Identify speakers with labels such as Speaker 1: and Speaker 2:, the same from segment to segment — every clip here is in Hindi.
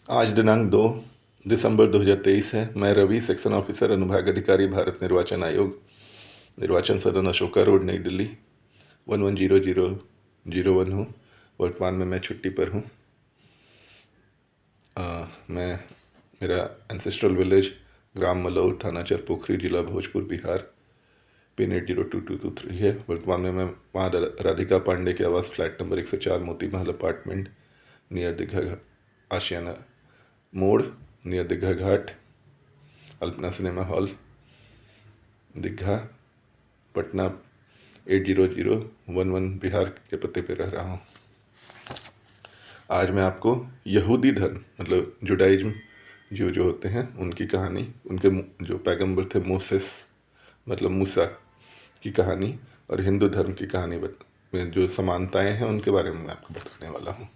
Speaker 1: आज दिनांक 2 दिसंबर 2023 है। मैं रवि, सेक्शन ऑफिसर अनुभाग अधिकारी, भारत निर्वाचन आयोग, निर्वाचन सदन, अशोका रोड, नई दिल्ली 110001 हूँ। वर्तमान में मैं छुट्टी पर हूँ। मैं मेरा एंसेस्ट्रल विलेज ग्राम मलौर, थाना चरपोखरी, जिला भोजपुर, बिहार, पिन 802223 है। वर्तमान में मैं वहाँ राधिका पांडे के आवास flat number 104 Moti Mahal apartment near Digha आशियाना मोड़, नियर दीघा घाट, अल्पना सिनेमा हॉल, दीघा, पटना 80011 बिहार के पते पर रह रहा हूँ। आज मैं आपको यहूदी धर्म मतलब जुडाइज्म जो होते हैं उनकी कहानी, उनके जो पैगंबर थे मोसेस मतलब मूसा की कहानी, और हिंदू धर्म की कहानी में जो समानताएं हैं उनके बारे में मैं आपको बताने वाला हूँ।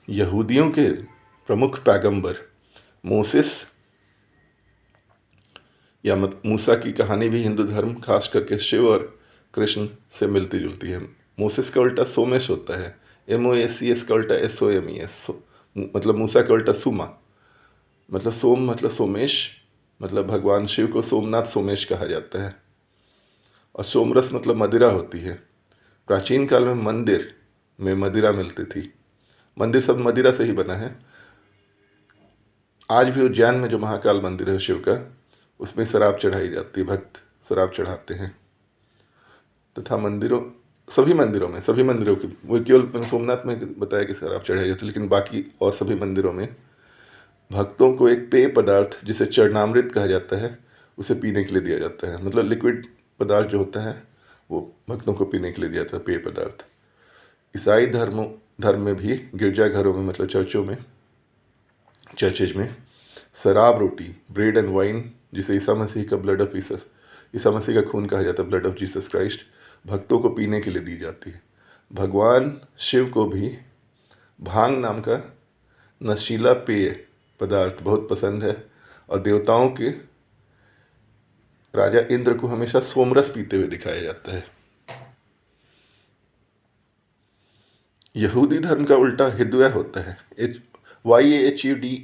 Speaker 1: यहूदियों के प्रमुख पैगंबर मोसेस या मूसा की कहानी भी हिंदू धर्म, खास करके शिव और कृष्ण से मिलती जुलती है। मोसेस का उल्टा सोमेश होता है, MOACS का उल्टा SOMES, मतलब मूसा का उल्टा सुमा, मतलब सोम मतलब सोमेश, मतलब भगवान शिव को सोमनाथ सोमेश कहा जाता है। और सोमरस मतलब मदिरा होती है। प्राचीन काल में मंदिर में मदिरा मिलती थी। मंदिर सब मदिरा से ही बना है। आज भी उज्जैन में जो महाकाल मंदिर है शिव का, उसमें शराब चढ़ाई जाती है, भक्त शराब चढ़ाते हैं। तथा सभी मंदिरों की, वो केवल सोमनाथ में बताया कि शराब चढ़ाई जाती है, लेकिन बाकी और सभी मंदिरों में भक्तों को एक पेय पदार्थ जिसे चरणामृत कहा जाता है उसे पीने के लिए दिया जाता है। मतलब लिक्विड पदार्थ जो होता है वो भक्तों को पीने के लिए दिया जाता है, पेय पदार्थ। ईसाई धर्म में भी गिरजाघरों में मतलब चर्चेज में शराब रोटी, ब्रेड एंड वाइन, जिसे ईसा मसीह का खून कहा जाता है, ब्लड ऑफ जीसस क्राइस्ट, भक्तों को पीने के लिए दी जाती है। भगवान शिव को भी भांग नाम का नशीला पेय पदार्थ बहुत पसंद है, और देवताओं के राजा इंद्र को हमेशा सोमरस पीते हुए दिखाया जाता है। यहूदी धर्म का उल्टा हिदुआ होता है, YAHUDI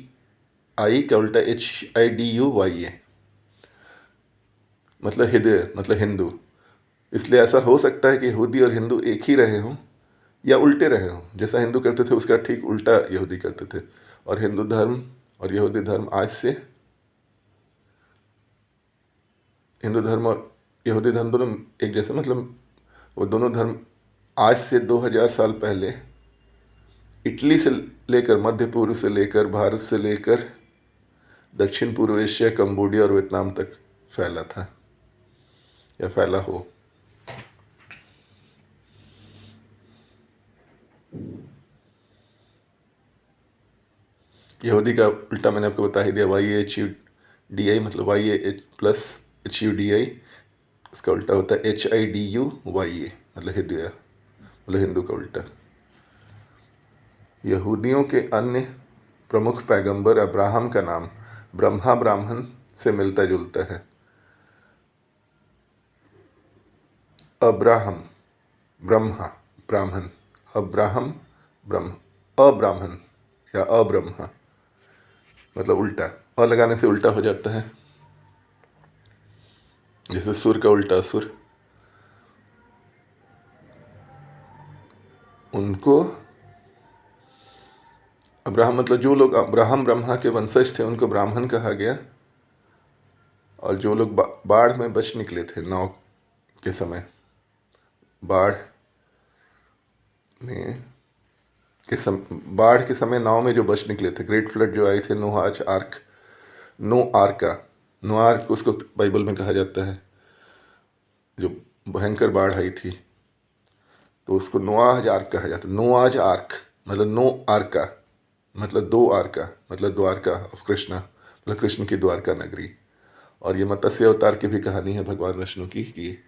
Speaker 1: का उल्टा HIDUYA, मतलब हृदय मतलब हिंदू। इसलिए ऐसा हो सकता है कि यहूदी और हिंदू एक ही रहे हों या उल्टे रहे हों। जैसा हिंदू करते थे उसका ठीक उल्टा यहूदी करते थे, और हिंदू धर्म और यहूदी धर्म दोनों एक जैसे, मतलब वो दोनों धर्म आज से 2000 साल पहले इटली से लेकर, मध्य पूर्व से लेकर, भारत से लेकर दक्षिण पूर्व एशिया, कंबोडिया और वियतनाम तक फैला था या फैला हो। यहूदी का उल्टा मैंने आपको बता ही दिया, YAHUDI मतलब YA+HUDI, उसका उल्टा होता है HIDUYA मतलब हृदय, मतलब हिंदू का उल्टा। यहूदियों के अन्य प्रमुख पैगंबर अब्राहम का नाम ब्रह्मा ब्राह्मण से मिलता जुलता है। अब्राहम ब्रह्मा ब्राह्मण, अब्राहम ब्रह्म, अब्राह्मण या अब्रह्मा मतलब उल्टा, अ लगाने से उल्टा हो जाता है। जैसे सुर का उल्टा असुर। उनको अब्राहम मतलब जो लोग अब्राहम ब्रह्मा के वंशज थे उनको ब्राह्मण कहा गया। और जो लोग बाढ़ में बच निकले थे नाव के समय, बाढ़ के समय नाव में जो बच निकले थे, ग्रेट फ्लड जो आए थे, नो आर्क उसको बाइबल में कहा जाता है, जो भयंकर बाढ़ आई थी तो उसको नोआह आर्क कहा जाता है। नोआह आर्क मतलब नो आर्का मतलब दो आर्का मतलब द्वारका ऑफ कृष्णा, मतलब कृष्ण की द्वारका नगरी। और ये मत्स्य अवतार की भी कहानी है भगवान विष्णु की, कि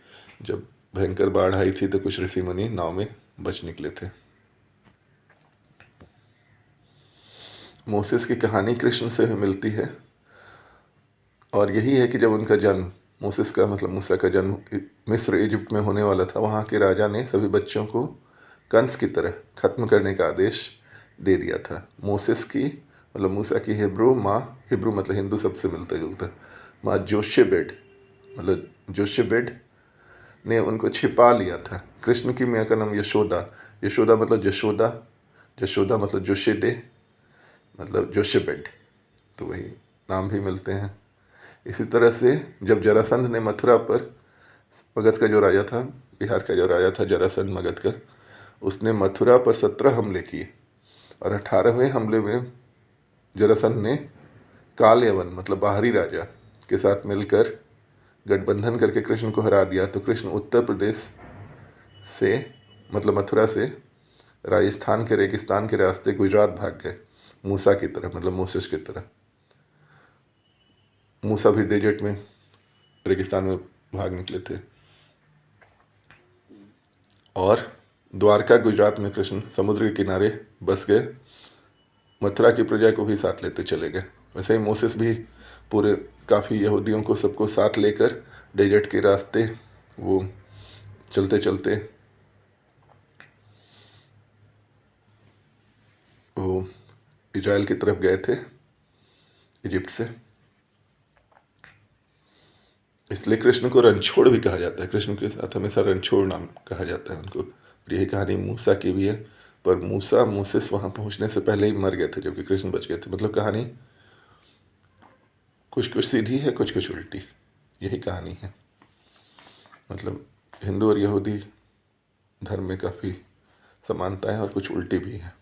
Speaker 1: जब भयंकर बाढ़ आई थी तो कुछ ऋषि मुनि नाव में बच निकले थे। मोसेस की कहानी कृष्ण से भी मिलती है, और यही है कि जब उनका जन्म, मोसेस का मतलब मूसा का जन्म मिस्र इजिप्ट में होने वाला था, वहाँ के राजा ने सभी बच्चों को कंस की तरह खत्म करने का आदेश दे दिया था। मोसेस की मतलब मूसा की हिब्रू माँ, हिब्रू मतलब हिंदू सबसे मिलता जुलता, माँ जोशेबेड मतलब जोशेबेड ने उनको छिपा लिया था। कृष्ण की माँ का नाम यशोदा, यशोदा मतलब जशोदा, जशोदा मतलब जोशेडे मतलब जोशेबेड, तो वही नाम भी मिलते हैं। इसी तरह से जब जरासंध ने मथुरा पर, मगध का जो राजा था, बिहार का जो राजा था जरासंध मगध का, उसने मथुरा पर 17 हमले किए और 18वें हमले में जरासंध ने कालयवन मतलब बाहरी राजा के साथ मिलकर गठबंधन करके कृष्ण को हरा दिया। तो कृष्ण उत्तर प्रदेश से मतलब मथुरा से राजस्थान के रेगिस्तान के रास्ते गुजरात भाग गए, मूसा की तरह मतलब मोसेस की तरह। मूसा भी डेजर्ट में रेगिस्तान में भाग निकले थे। और द्वारका गुजरात में कृष्ण समुद्र के किनारे बस गए, मथुरा की प्रजा को भी साथ लेते चले गए। वैसे ही मोसेस भी पूरे काफ़ी यहूदियों को सबको साथ लेकर डेजर्ट के रास्ते वो चलते चलते वो इजराइल की तरफ गए थे इजिप्ट से। इसलिए कृष्ण को रणछोड़ भी कहा जाता है, कृष्ण के साथ हमेशा रणछोड़ नाम कहा जाता है उनको। यही कहानी मूसा की भी है, पर मूसा मूसेस वहाँ पहुँचने से पहले ही मर गए थे जबकि कृष्ण बच गए थे। मतलब कहानी कुछ कुछ सीधी है, कुछ कुछ उल्टी, यही कहानी है। मतलब हिंदू और यहूदी धर्म में काफ़ी समानता है और कुछ उल्टी भी है।